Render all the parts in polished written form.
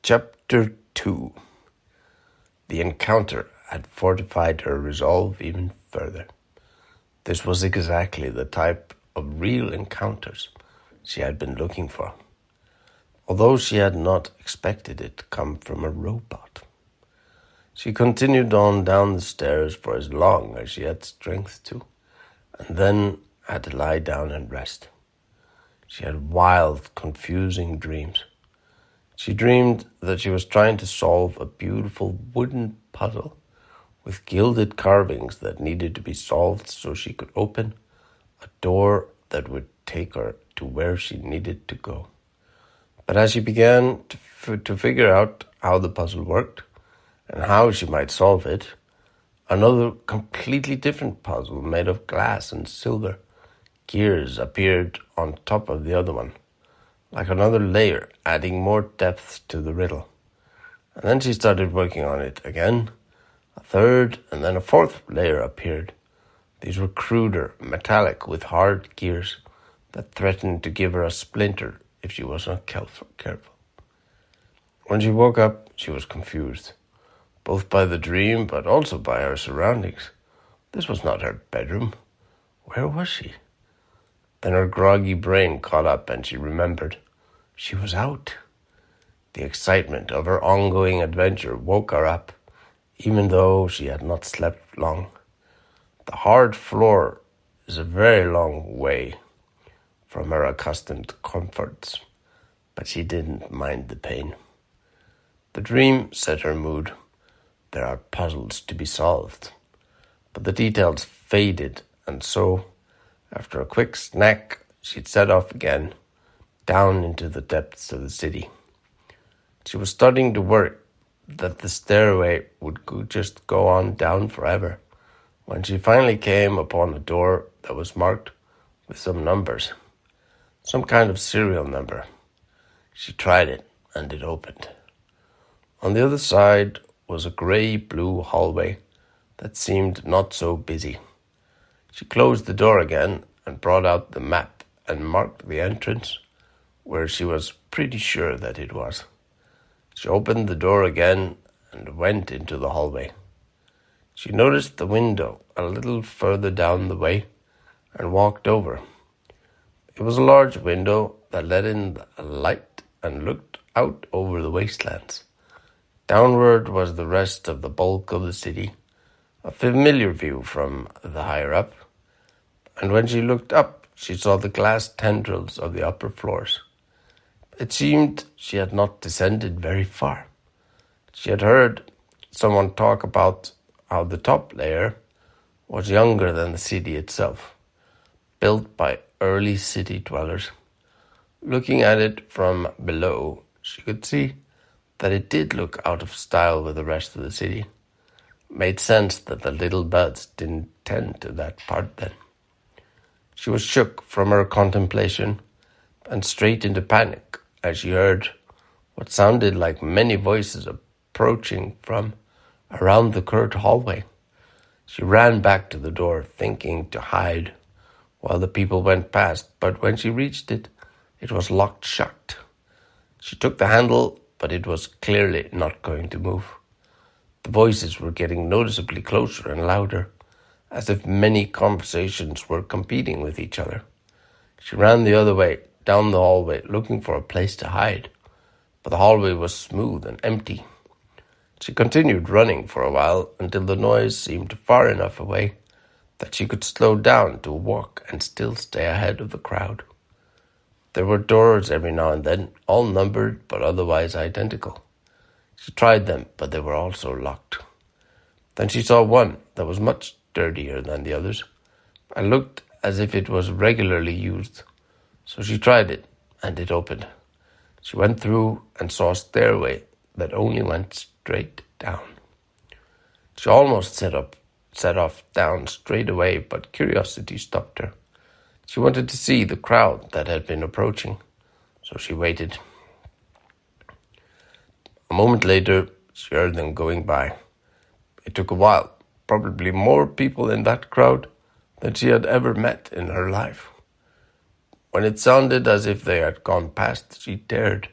Chapter 2. The encounter had fortified her resolve even further. This was exactly the type of real encounters she had been looking for, although she had not expected it to come from a robot. She continued on down the stairs for as long as she had strength to, and then had to lie down and rest. She had wild, confusing dreams. She dreamed that she was trying to solve a beautiful wooden puzzle with gilded carvings that needed to be solved so she could open a door that would take her to where she needed to go. But as she began to figure out how the puzzle worked and how she might solve it, another completely different puzzle made of glass and silver gears appeared on top of the other one, like another layer, adding more depth to the riddle. And then she started working on it again. A third and then a fourth layer appeared. These were cruder, metallic, with hard gears that threatened to give her a splinter if she was not careful. When she woke up, she was confused, both by the dream but also by her surroundings. This was not her bedroom. Where was she? Then her groggy brain caught up and she remembered. She was out. The excitement of her ongoing adventure woke her up, even though she had not slept long. The hard floor is a very long way from her accustomed comforts, but she didn't mind the pain. The dream set her mood. There are puzzles to be solved. But the details faded, and so, after a quick snack, she'd set off again, down into the depths of the city. She was starting to worry that the stairway would just go on down forever, when she finally came upon a door that was marked with some numbers, some kind of serial number. She tried it, and it opened. On the other side was a gray-blue hallway that seemed not so busy. She closed the door again and brought out the map and marked the entrance where she was pretty sure that it was. She opened the door again and went into the hallway. She noticed the window a little further down the way and walked over. It was a large window that let in a light and looked out over the wastelands. Downward was the rest of the bulk of the city, a familiar view from the higher up. And when she looked up, she saw the glass tendrils of the upper floors. It seemed she had not descended very far. She had heard someone talk about how the top layer was younger than the city itself, built by early city dwellers. Looking at it from below, she could see that it did look out of style with the rest of the city. It made sense that the little buds didn't tend to that part then. She was shook from her contemplation and straight into panic as she heard what sounded like many voices approaching from around the curved hallway. She ran back to the door, thinking to hide while the people went past, but when she reached it, it was locked shut. She took the handle, but it was clearly not going to move. The voices were getting noticeably closer and louder, as if many conversations were competing with each other. She ran the other way, down the hallway, looking for a place to hide, but the hallway was smooth and empty. She continued running for a while until the noise seemed far enough away that she could slow down to walk and still stay ahead of the crowd. There were doors every now and then, all numbered but otherwise identical. She tried them, but they were also locked. Then she saw one that was much dirtier than the others and looked as if it was regularly used. So she tried it, and it opened. She went through and saw a stairway that only went straight down. She almost set off down straight away, but curiosity stopped her. She wanted to see the crowd that had been approaching, so she waited. A moment later, she heard them going by. It took a while, probably more people in that crowd than she had ever met in her life. When it sounded as if they had gone past, she dared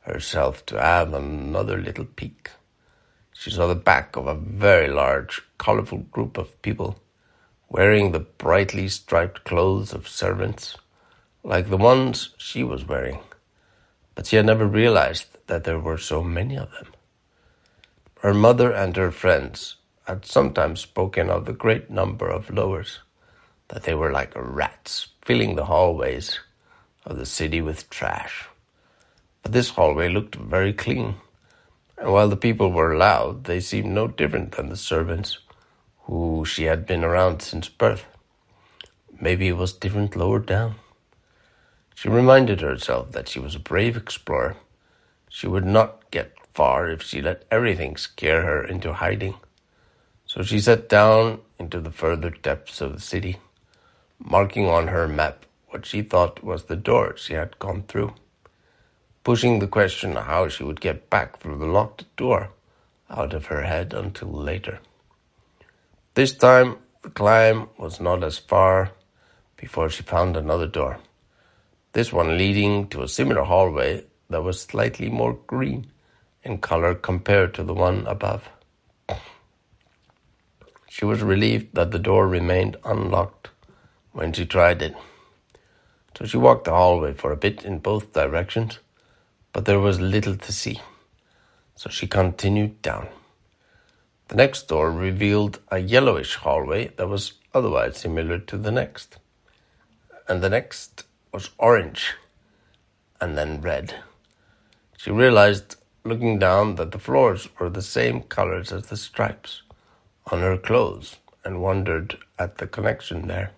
herself to have another little peek. She saw the back of a very large, colorful group of people wearing the brightly striped clothes of servants, like the ones she was wearing, but she had never realized that there were so many of them. Her mother and her friends had sometimes spoken of the great number of lowers, that they were like rats filling the hallways of the city with trash. But this hallway looked very clean, and while the people were loud, they seemed no different than the servants who she had been around since birth. Maybe it was different lower down. She reminded herself that she was a brave explorer. She would not get far if she let everything scare her into hiding. So she sat down into the further depths of the city, marking on her map what she thought was the door she had gone through, pushing the question of how she would get back through the locked door out of her head until later. This time the climb was not as far before she found another door, this one leading to a similar hallway that was slightly more green in color compared to the one above. She was relieved that the door remained unlocked when she tried it. So she walked the hallway for a bit in both directions, but there was little to see. So she continued down. The next door revealed a yellowish hallway that was otherwise similar to the next. And the next was orange, and then red. She realized, looking down, that the floors were the same colors as the stripes on her clothes, and wondered at the connection there.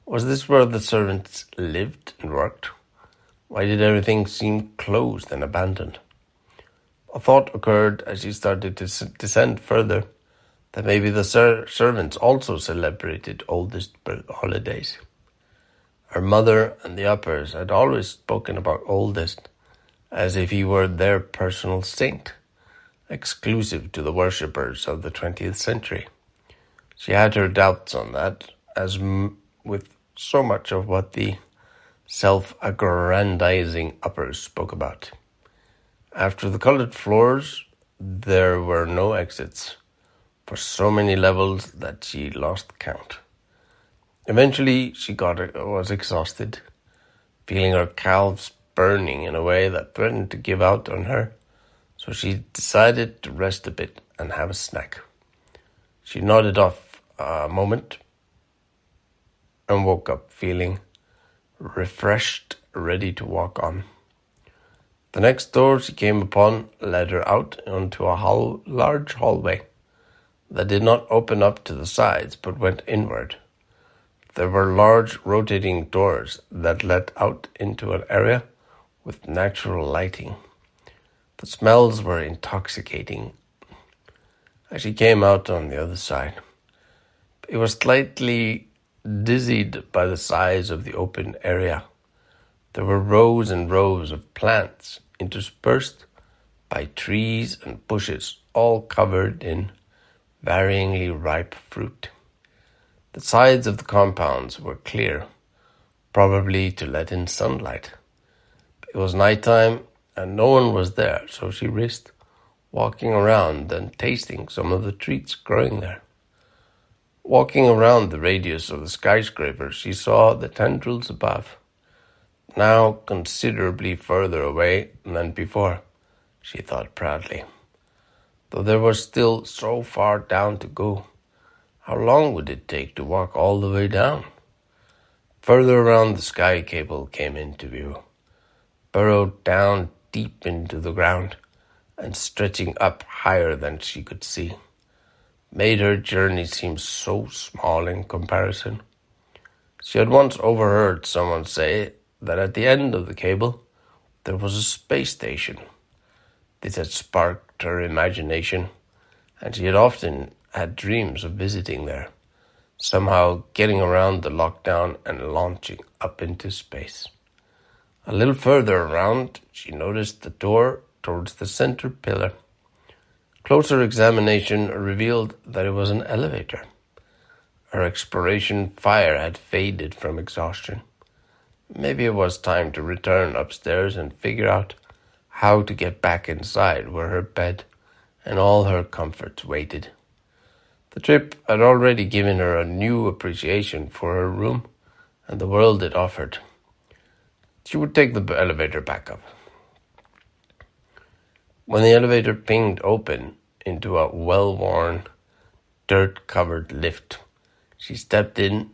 Was this where the servants lived and worked? Why did everything seem closed and abandoned? A thought occurred as she started to descend further, that maybe the servants also celebrated oldest holidays. Her mother and the uppers had always spoken about oldest as if he were their personal saint, exclusive to the worshippers of the 20th century. She had her doubts on that, as with so much of what the self-aggrandizing uppers spoke about. After the colored floors, there were no exits, for so many levels that she lost count. Eventually, she was exhausted, feeling her calves burning in a way that threatened to give out on her, so she decided to rest a bit and have a snack. She nodded off a moment and woke up feeling refreshed, ready to walk on. The next door she came upon led her out onto a large hallway that did not open up to the sides but went inward. There were large rotating doors that led out into an area with natural lighting. The smells were intoxicating as she came out on the other side. It was slightly dizzied by the size of the open area. There were rows and rows of plants interspersed by trees and bushes, all covered in varyingly ripe fruit. The sides of the compounds were clear, probably to let in sunlight. It was nighttime and no one was there, so she risked walking around and tasting some of the treats growing there. Walking around the radius of the skyscraper, she saw the tendrils above, now considerably further away than before, she thought proudly. Though there was still so far down to go, how long would it take to walk all the way down? Further around, the sky cable came into view, burrowed down deep into the ground and stretching up higher than she could see, made her journey seem so small in comparison. She had once overheard someone say that at the end of the cable there was a space station. This had sparked her imagination, and she had often had dreams of visiting there, somehow getting around the lockdown and launching up into space. A little further around, she noticed the door towards the center pillar. Closer examination revealed that it was an elevator. Her exploration fire had faded from exhaustion. Maybe it was time to return upstairs and figure out how to get back inside where her bed and all her comforts waited. The trip had already given her a new appreciation for her room and the world it offered. She would take the elevator back up. When the elevator pinged open into a well-worn, dirt-covered lift, she stepped in.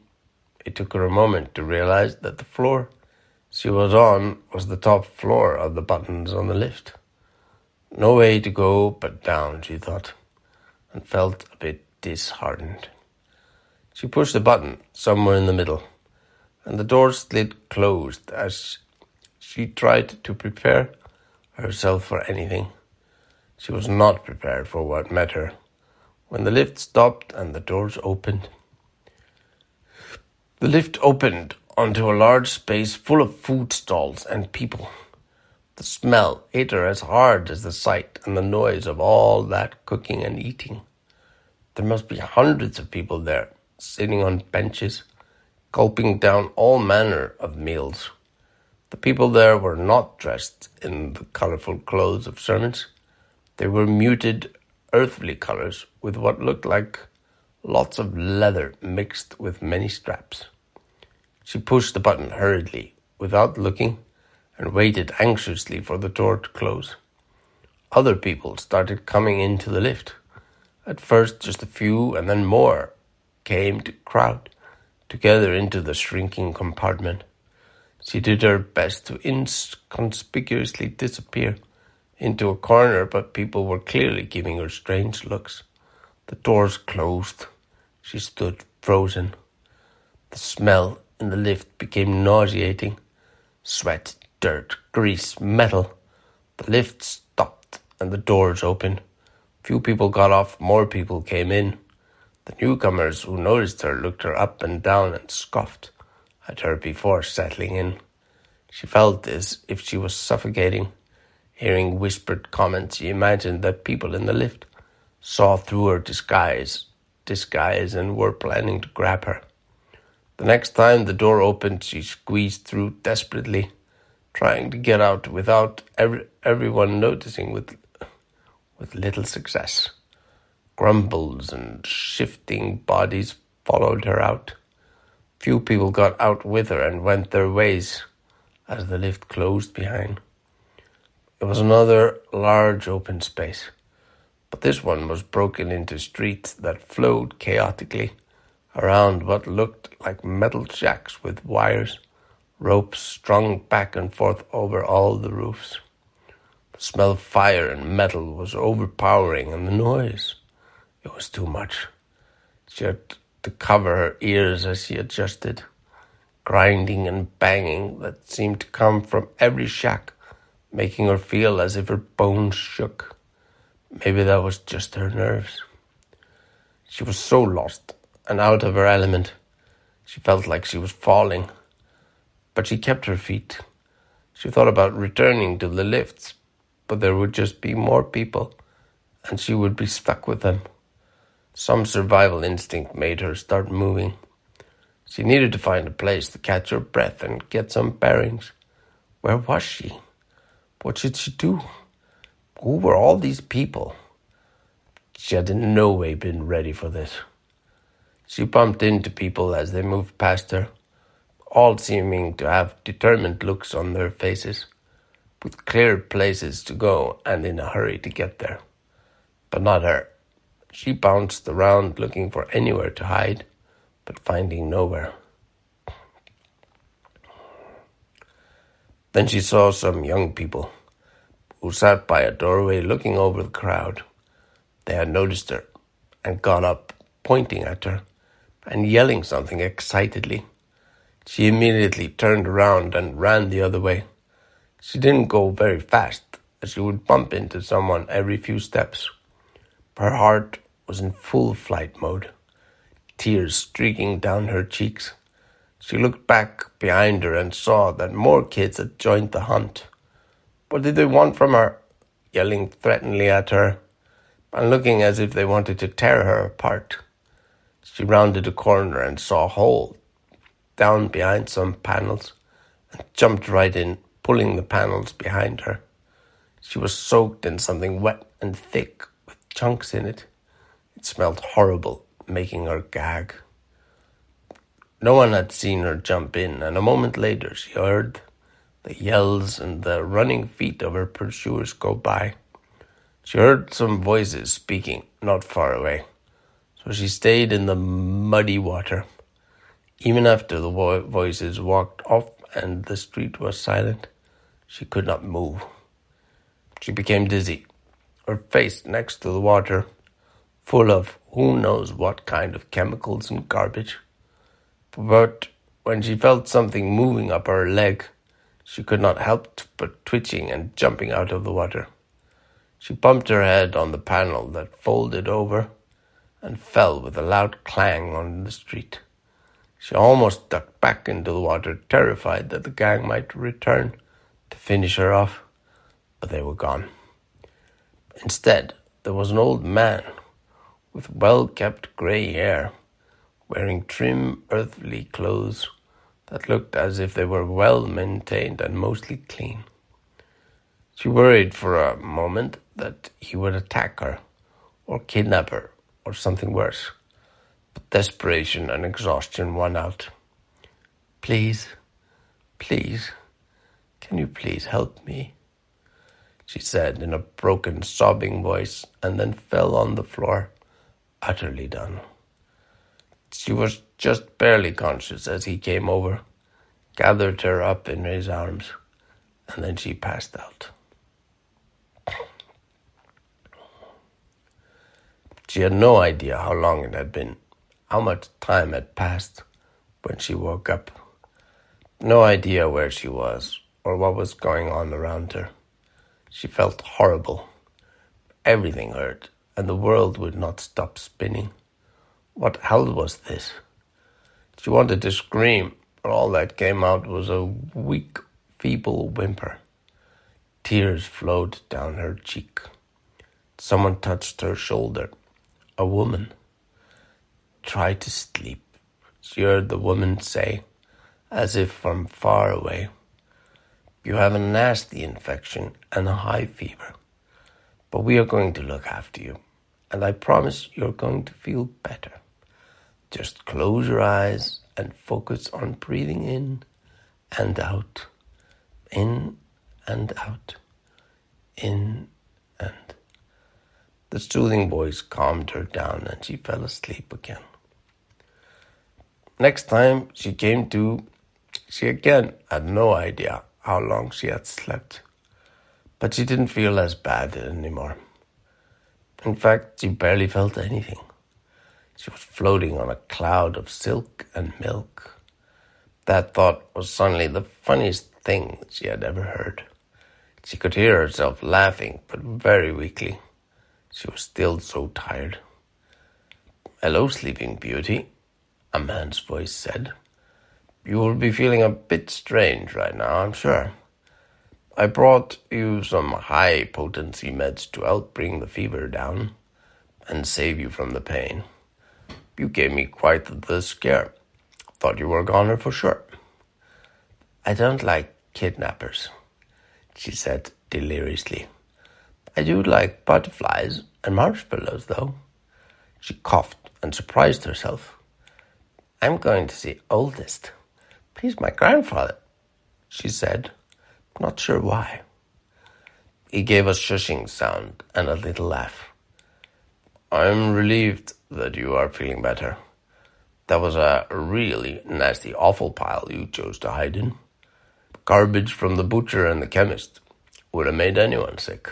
It took her a moment to realize that the floor she was on was the top floor of the buttons on the lift. No way to go but down, she thought, and felt a bit disheartened. She pushed a button somewhere in the middle, and the door slid closed as she tried to prepare herself for anything. She was not prepared for what met her when the lift stopped and the doors opened. The lift opened onto a large space full of food stalls and people. The smell hit her as hard as the sight and the noise of all that cooking and eating. There must be hundreds of people there, sitting on benches, gulping down all manner of meals. The people there were not dressed in the colorful clothes of servants. They were muted, earthly colors with what looked like lots of leather mixed with many straps. She pushed the button hurriedly, without looking, and waited anxiously for the door to close. Other people started coming into the lift. At first just a few, and then more came to crowd together into the shrinking compartment. She did her best to inconspicuously disappear into a corner, but people were clearly giving her strange looks. The doors closed. She stood frozen. The smell in the lift became nauseating. Sweat, dirt, grease, metal. The lift stopped and the doors opened. Few people got off, more people came in. The newcomers who noticed her looked her up and down and scoffed at her before settling in. She felt as if she was suffocating. Hearing whispered comments, she imagined that people in the lift saw through her disguise and were planning to grab her. The next time the door opened, she squeezed through desperately, trying to get out without everyone noticing with little success. Grumbles and shifting bodies followed her out. Few people got out with her and went their ways as the lift closed behind. It was another large open space, but this one was broken into streets that flowed chaotically around what looked like metal shacks with wires, ropes strung back and forth over all the roofs. The smell of fire and metal was overpowering, and the noise, it was too much. She had to cover her ears as she adjusted, grinding and banging that seemed to come from every shack, making her feel as if her bones shook. Maybe that was just her nerves. She was so lost and out of her element. She felt like she was falling, but she kept her feet. She thought about returning to the lifts, but there would just be more people, and she would be stuck with them. Some survival instinct made her start moving. She needed to find a place to catch her breath and get some bearings. Where was she? What should she do? Who were all these people? She had in no way been ready for this. She bumped into people as they moved past her, all seeming to have determined looks on their faces, with clear places to go and in a hurry to get there. But not her. She bounced around looking for anywhere to hide, but finding nowhere. Then she saw some young people who sat by a doorway looking over the crowd. They had noticed her and got up, pointing at her and yelling something excitedly. She immediately turned around and ran the other way. She didn't go very fast, as she would bump into someone every few steps. Her heart was in full flight mode, tears streaking down her cheeks. She looked back behind her and saw that more kids had joined the hunt. What did they want from her? Yelling threateningly at her and looking as if they wanted to tear her apart. She rounded a corner and saw a hole down behind some panels and jumped right in, pulling the panels behind her. She was soaked in something wet and thick with chunks in it. It smelled horrible, making her gag. No one had seen her jump in, and a moment later she heard the yells and the running feet of her pursuers go by. She heard some voices speaking not far away, so she stayed in the muddy water. Even after the voices walked off and the street was silent, she could not move. She became dizzy, her face next to the water, full of who knows what kind of chemicals and garbage. But when she felt something moving up her leg, she could not help but twitching and jumping out of the water. She bumped her head on the panel that folded over and fell with a loud clang on the street. She almost ducked back into the water, terrified that the gang might return to finish her off, but they were gone. Instead, there was an old man with well-kept grey hair, wearing trim, earthly clothes that looked as if they were well-maintained and mostly clean. She worried for a moment that he would attack her, or kidnap her, or something worse. But desperation and exhaustion won out. "Please, please, can you please help me?" she said in a broken, sobbing voice, and then fell on the floor, utterly done. She was just barely conscious as he came over, gathered her up in his arms, and then she passed out. She had no idea how long it had been, how much time had passed when she woke up. No idea where she was or what was going on around her. She felt horrible. Everything hurt, and the world would not stop spinning. What hell was this? She wanted to scream, but all that came out was a weak, feeble whimper. Tears flowed down her cheek. Someone touched her shoulder. A woman. "Try to sleep," she heard the woman say, as if from far away. "You have a nasty infection and a high fever, but we are going to look after you, and I promise you're going to feel better. Just close your eyes and focus on breathing in and out, in and out, in and." The soothing voice calmed her down and she fell asleep again. Next time she came to, she again had no idea how long she had slept, but she didn't feel as bad anymore. In fact, she barely felt anything. She was floating on a cloud of silk and milk. That thought was suddenly the funniest thing that she had ever heard. She could hear herself laughing, but very weakly. She was still so tired. "Hello, Sleeping Beauty," a man's voice said. "You will be feeling a bit strange right now, I'm sure. I brought you some high-potency meds to help bring the fever down and save you from the pain. You gave me quite the scare. Thought you were a goner for sure." "I don't like kidnappers," she said deliriously. "I do like butterflies and marshmallows, though." She coughed and surprised herself. "I'm going to see Oldest. He's my grandfather," she said, not sure why. He gave a shushing sound and a little laugh. "I'm relieved that you are feeling better. That was a really nasty awful pile you chose to hide in. Garbage from the butcher and the chemist would have made anyone sick.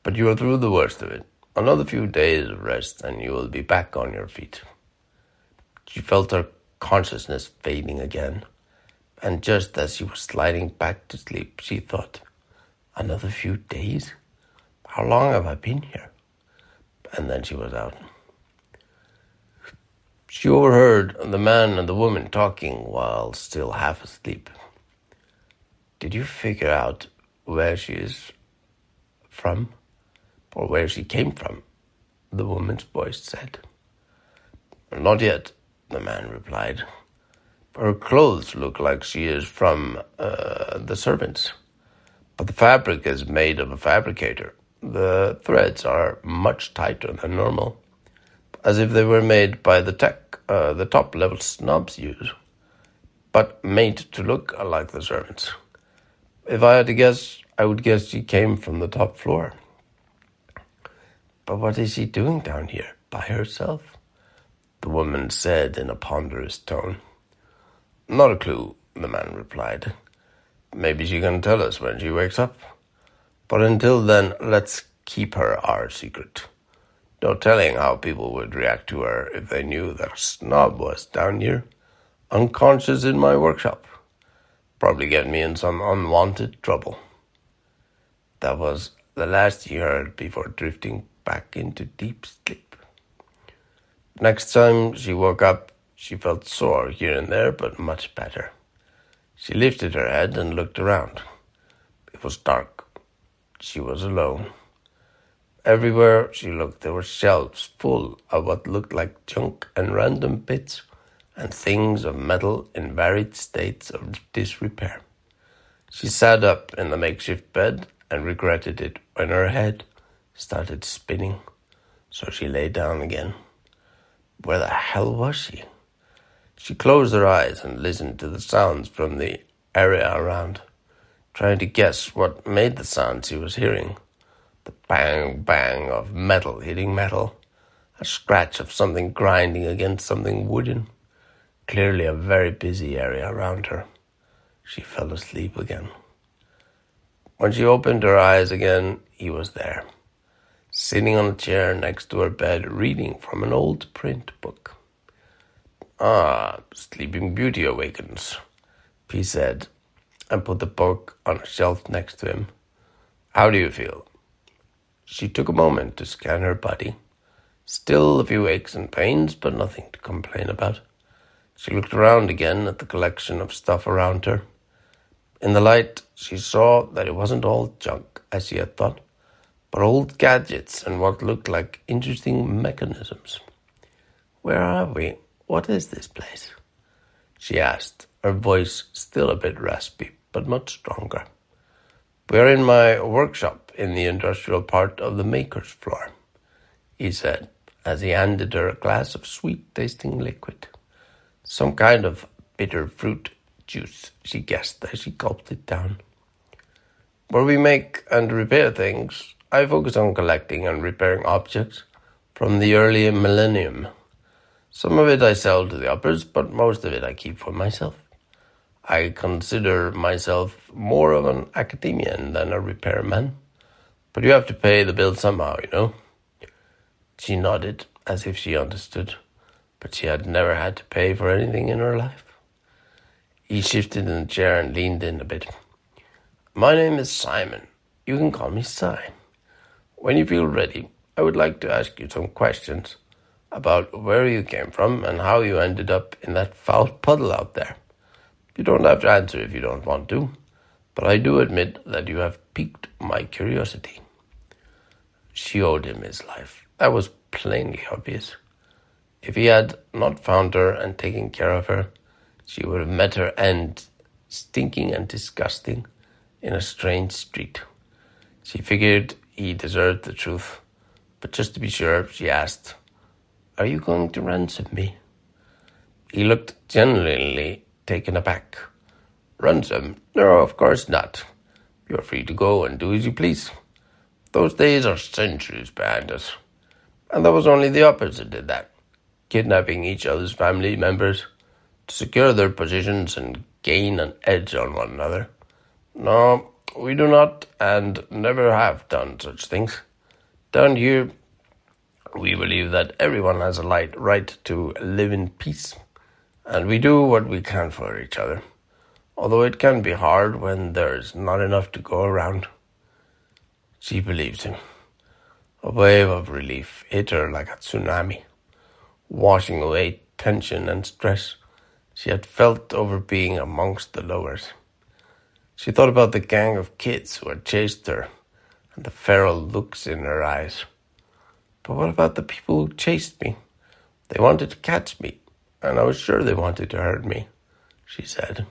But you are through the worst of it. Another few days of rest and you will be back on your feet." She felt her consciousness fading again, and just as she was sliding back to sleep, she thought, "Another few days? How long have I been here?" And then she was out. She overheard the man and the woman talking while still half asleep. "Did you figure out where she is from? Or where she came from?" the woman's voice said. "Not yet," the man replied. "Her clothes look like she is from the servants, But the fabric is made of a fabricator. The threads are much tighter than normal, as if they were made by the top-level snobs use, but made to look like the servants. If I had to guess, I would guess she came from the top floor. But what is she doing down here, by herself? The woman said in a ponderous tone. Not a clue, the man replied. Maybe she can tell us when she wakes up. But until then, let's keep her our secret. No telling how people would react to her if they knew that a snob was down here, unconscious in my workshop. Probably get me in some unwanted trouble. That was the last he heard before drifting back into deep sleep. Next time she woke up, she felt sore here and there, but much better. She lifted her head and looked around. It was dark. She was alone. Everywhere she looked, there were shelves full of what looked like junk and random bits and things of metal in varied states of disrepair. She sat up in the makeshift bed and regretted it when her head started spinning, so she lay down again. Where the hell was she? She closed her eyes and listened to the sounds from the area around, trying to guess what made the sound she was hearing. The bang, bang of metal hitting metal, a scratch of something grinding against something wooden. Clearly a very busy area around her. She fell asleep again. When she opened her eyes again, he was there, sitting on a chair next to her bed, reading from an old print book. Ah, Sleeping Beauty awakens, he said, and put the book on a shelf next to him. How do you feel? She took a moment to scan her body. Still a few aches and pains, but nothing to complain about. She looked around again at the collection of stuff around her. In the light, she saw that it wasn't all junk, as she had thought, but old gadgets and what looked like interesting mechanisms. Where are we? What is this place? She asked, her voice still a bit raspy, but much stronger. We are in my workshop in the industrial part of the maker's floor, he said, as he handed her a glass of sweet-tasting liquid. Some kind of bitter fruit juice, she guessed as she gulped it down. Where we make and repair things, I focus on collecting and repairing objects from the early millennium. Some of it I sell to the uppers, but most of it I keep for myself. I consider myself more of an academician than a repairman, but you have to pay the bill somehow, you know. She nodded as if she understood, but she had never had to pay for anything in her life. He shifted in the chair and leaned in a bit. My name is Simon. You can call me Si. When you feel ready, I would like to ask you some questions about where you came from and how you ended up in that foul puddle out there. You don't have to answer if you don't want to, but I do admit that you have piqued my curiosity. She owed him his life. That was plainly obvious. If he had not found her and taken care of her, she would have met her end, stinking and disgusting, in a strange street. She figured he deserved the truth, but just to be sure, she asked, Are you going to ransom me? He looked genuinely taken aback. Ransom? No, of course not. You are free to go and do as you please. Those days are centuries behind us. And that was only the uppers that did that, kidnapping each other's family members to secure their positions and gain an edge on one another. No, we do not and never have done such things. Down here, we believe that everyone has a right to live in peace, and we do what we can for each other, although it can be hard when there's not enough to go around. She believed him. A wave of relief hit her like a tsunami, washing away tension and stress she had felt over being amongst the lowers. She thought about the gang of kids who had chased her and the feral looks in her eyes. But what about the people who chased me? They wanted to catch me, and I was sure they wanted to hurt me, she said.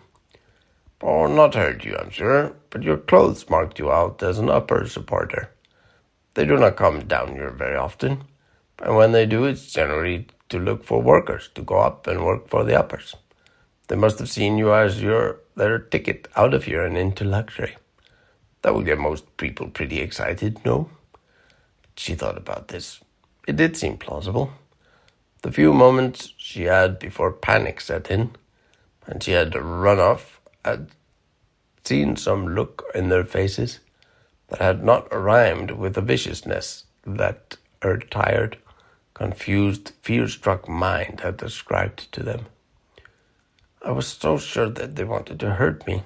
Oh, not hurt you, I'm sure, but your clothes marked you out as an upper supporter. They do not come down here very often, and when they do, it's generally to look for workers to go up and work for the uppers. They must have seen you as their ticket out of here and into luxury. That would get most people pretty excited, no? She thought about this. It did seem plausible. The few moments she had before panic set in, and she had to run off, had seen some look in their faces that had not rhymed with the viciousness that her tired, confused, fear-struck mind had described to them. I was so sure that they wanted to hurt me.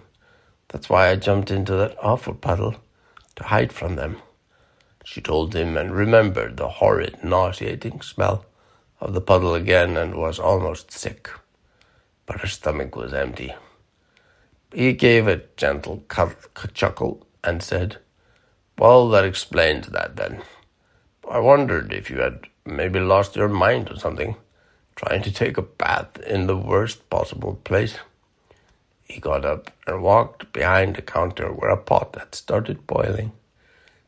That's why I jumped into that awful puddle, to hide from them, she told him, and remembered the horrid, nauseating smell of the puddle again and was almost sick. But her stomach was empty. He gave a gentle chuckle and said, "Well, that explains that then. I wondered if you had maybe lost your mind or something, trying to take a bath in the worst possible place." He got up and walked behind the counter where a pot had started boiling.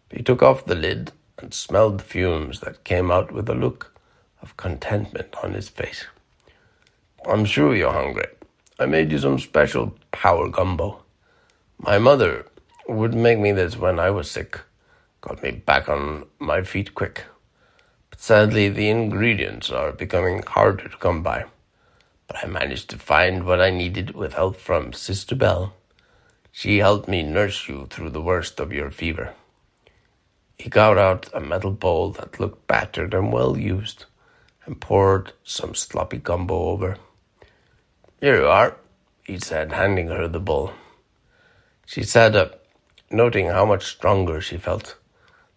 He took off the lid and smelled the fumes that came out with a look of contentment on his face. "I'm sure you're hungry. I made you some special power gumbo. My mother would make me this when I was sick. Got me back on my feet quick. But sadly, the ingredients are becoming harder to come by. But I managed to find what I needed with help from Sister Belle. She helped me nurse you through the worst of your fever." He got out a metal bowl that looked battered and well used, and poured some sloppy gumbo over. "Here you are," he said, handing her the bowl. She sat up, noting how much stronger she felt.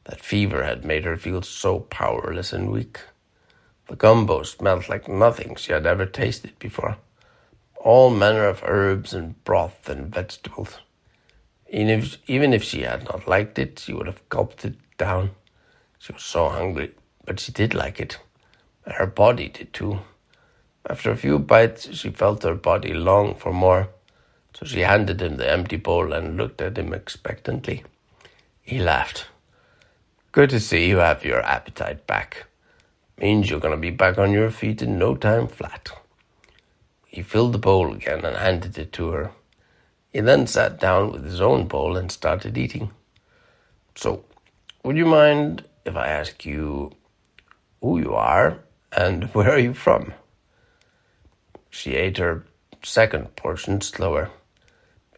That fever had made her feel so powerless and weak. The gumbo smelled like nothing she had ever tasted before. All manner of herbs and broth and vegetables. Even if she had not liked it, she would have gulped it down. She was so hungry, but she did like it. And her body did too. After a few bites, she felt her body long for more, so she handed him the empty bowl and looked at him expectantly. He laughed. "Good to see you have your appetite back. Means you're going to be back on your feet in no time flat." He filled the bowl again and handed it to her. He then sat down with his own bowl and started eating. "So, would you mind if I ask you who you are and where are you from?" She ate her second portion slower.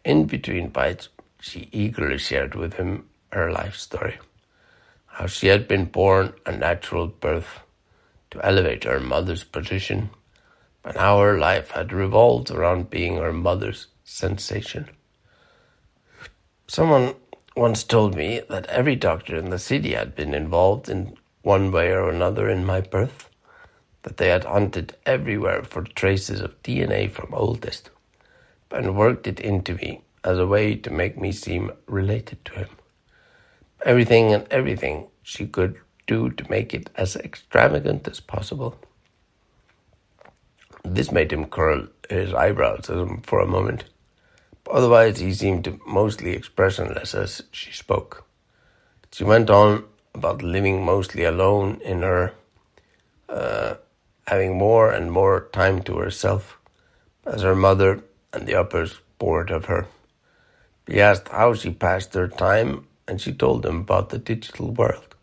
In between bites, she eagerly shared with him her life story. How she had been born a natural birth to elevate her mother's position, and how her life had revolved around being her mother's sensation. Someone once told me that every doctor in the city had been involved in one way or another in my birth, that they had hunted everywhere for traces of DNA from oldest, and worked it into me as a way to make me seem related to him. Everything she could do to make it as extravagant as possible. This made him curl his eyebrows for a moment. Otherwise, he seemed mostly expressionless as she spoke. She went on about living mostly alone in her, having more and more time to herself, as her mother and the uppers bored of her. He asked how she passed her time, and she told him about the digital world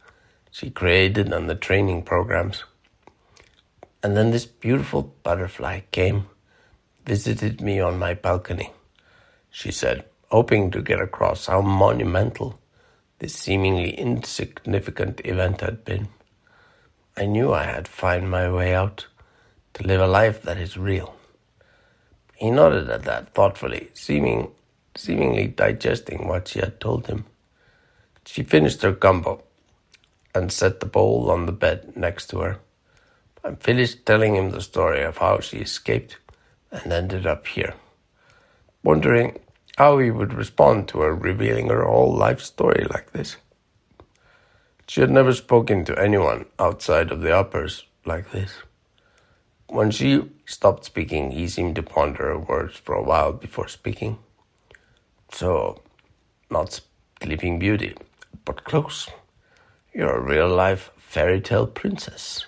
she created and the training programs. And then this beautiful butterfly came, visited me on my balcony, she said, hoping to get across how monumental this seemingly insignificant event had been. I knew I had to find my way out, to live a life that is real. He nodded at that thoughtfully, seemingly digesting what she had told him. She finished her gumbo and set the bowl on the bed next to her, and finished telling him the story of how she escaped and ended up here, wondering how he would respond to her revealing her whole life story like this. She had never spoken to anyone outside of the uppers like this. When she stopped speaking, he seemed to ponder her words for a while before speaking. So, not Sleeping Beauty, but close. You're a real-life fairy tale princess,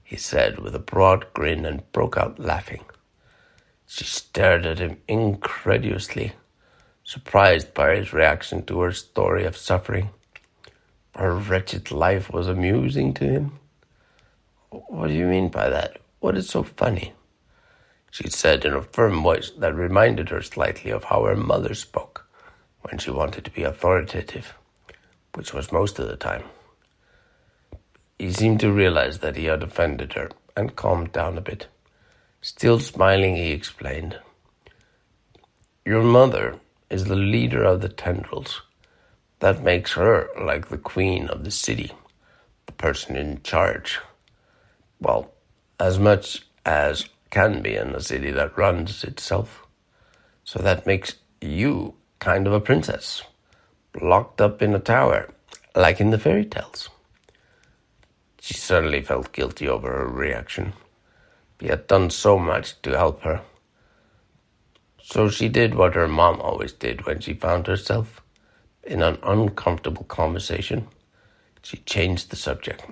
he said with a broad grin and broke out laughing. She stared at him incredulously, surprised by his reaction to her story of suffering. Her wretched life was amusing to him. What do you mean by that? What is so funny? She said in a firm voice that reminded her slightly of how her mother spoke when she wanted to be authoritative, which was most of the time. He seemed to realize that he had offended her and calmed down a bit. Still smiling, he explained, Your mother is the leader of the tendrils. That makes her like the queen of the city, the person in charge. Well, as much as can be in a city that runs itself. So that makes you kind of a princess, locked up in a tower, like in the fairy tales. She suddenly felt guilty over her reaction. He had done so much to help her. So she did what her mom always did when she found herself in an uncomfortable conversation. She changed the subject.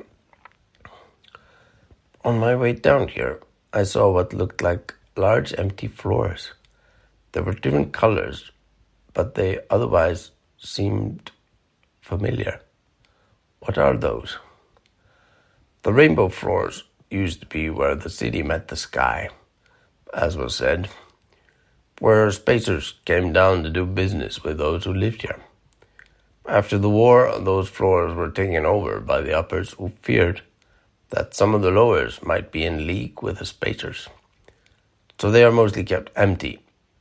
On my way down here, I saw what looked like large empty floors. There were different colors, but they otherwise seemed familiar. What are those? The rainbow floors used to be where the city met the sky, as was said, where spacers came down to do business with those who lived here. After the war, those floors were taken over by the uppers who feared that some of the lowers might be in league with the spacers. So they are mostly kept empty,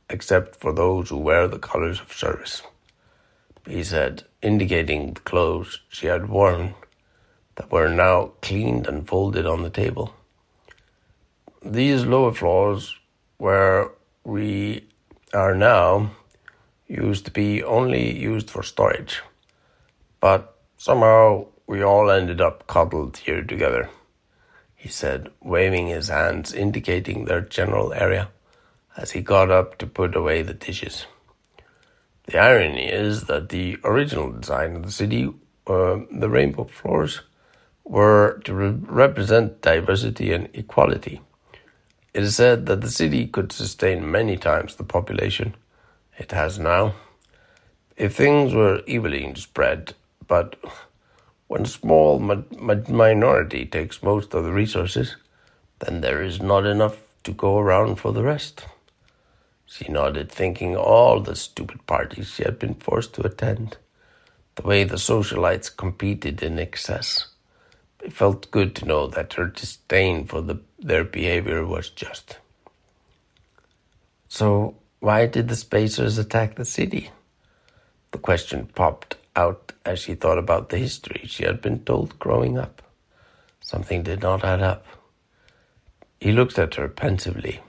except for those who wear the colors of service, he said, indicating the clothes she had worn that were now cleaned and folded on the table. These lower floors, where we are now, used to be only used for storage, but somehow we all ended up cuddled here together, he said, waving his hands, indicating their general area, as he got up to put away the dishes. The irony is that the original design of the city, the rainbow floors, were to represent diversity and equality. It is said that the city could sustain many times the population it has now if things were evenly spread, but when a small minority takes most of the resources, then there is not enough to go around for the rest. She nodded, thinking all the stupid parties she had been forced to attend, the way the socialites competed in excess. It felt good to know that her disdain for their behavior was just. So why did the spacers attack the city? The question popped out as she thought about the history she had been told growing up. Something did not add up. He looked at her pensively.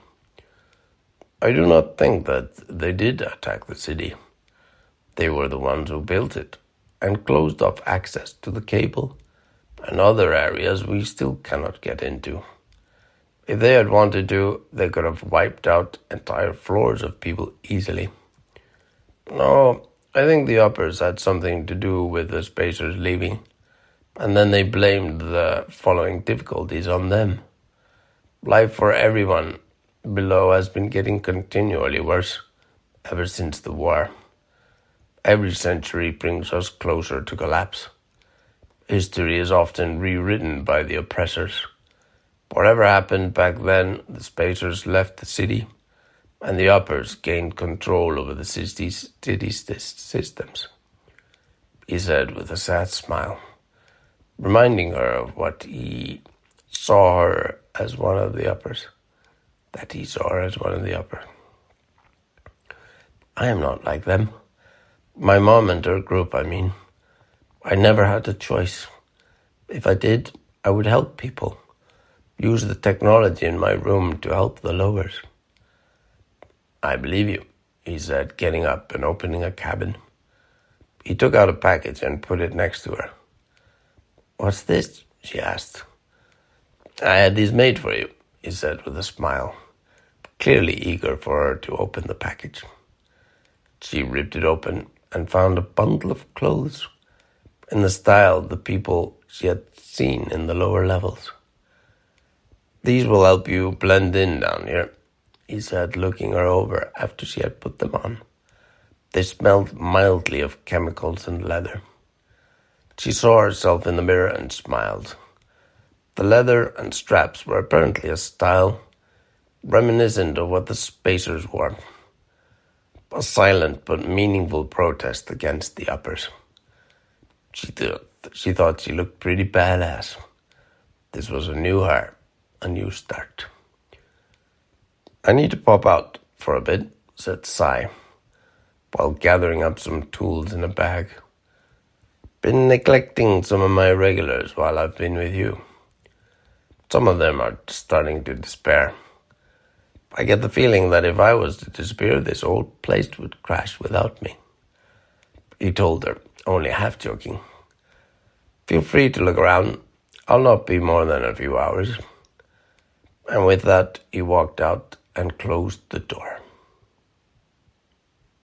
I do not think that they did attack the city. They were the ones who built it and closed off access to the cable and other areas we still cannot get into. If they had wanted to, they could have wiped out entire floors of people easily. No, I think the uppers had something to do with the spacers leaving, and then they blamed the following difficulties on them. Life for everyone below has been getting continually worse ever since the war. Every century brings us closer to collapse. History is often rewritten by the oppressors. Whatever happened back then, the spacers left the city, and the uppers gained control over the city's systems, he said with a sad smile, reminding her of what he saw her as one of the uppers, that he saw her as one of the uppers. I am not like them. My mom and her group, I mean. I never had a choice. If I did, I would help people. Use the technology in my room to help the lowers. I believe you, he said, getting up and opening a cabin. He took out a package and put it next to her. What's this? She asked. I had these made for you, he said with a smile, clearly eager for her to open the package. She ripped it open and found a bundle of clothes in the style of the people she had seen in the lower levels. "These will help you blend in down here," he said, looking her over after she had put them on. They smelled mildly of chemicals and leather. She saw herself in the mirror and smiled. The leather and straps were apparently a style reminiscent of what the Spacers wore, a silent but meaningful protest against the uppers. She thought she looked pretty badass. This was a new her, a new start. "I need to pop out for a bit," said Sai, while gathering up some tools in a bag. "Been neglecting some of my regulars while I've been with you. Some of them are starting to despair. I get the feeling that if I was to disappear, this old place would crash without me." He told her, only half joking. "Feel free to look around. I'll not be more than a few hours." And with that, he walked out and closed the door.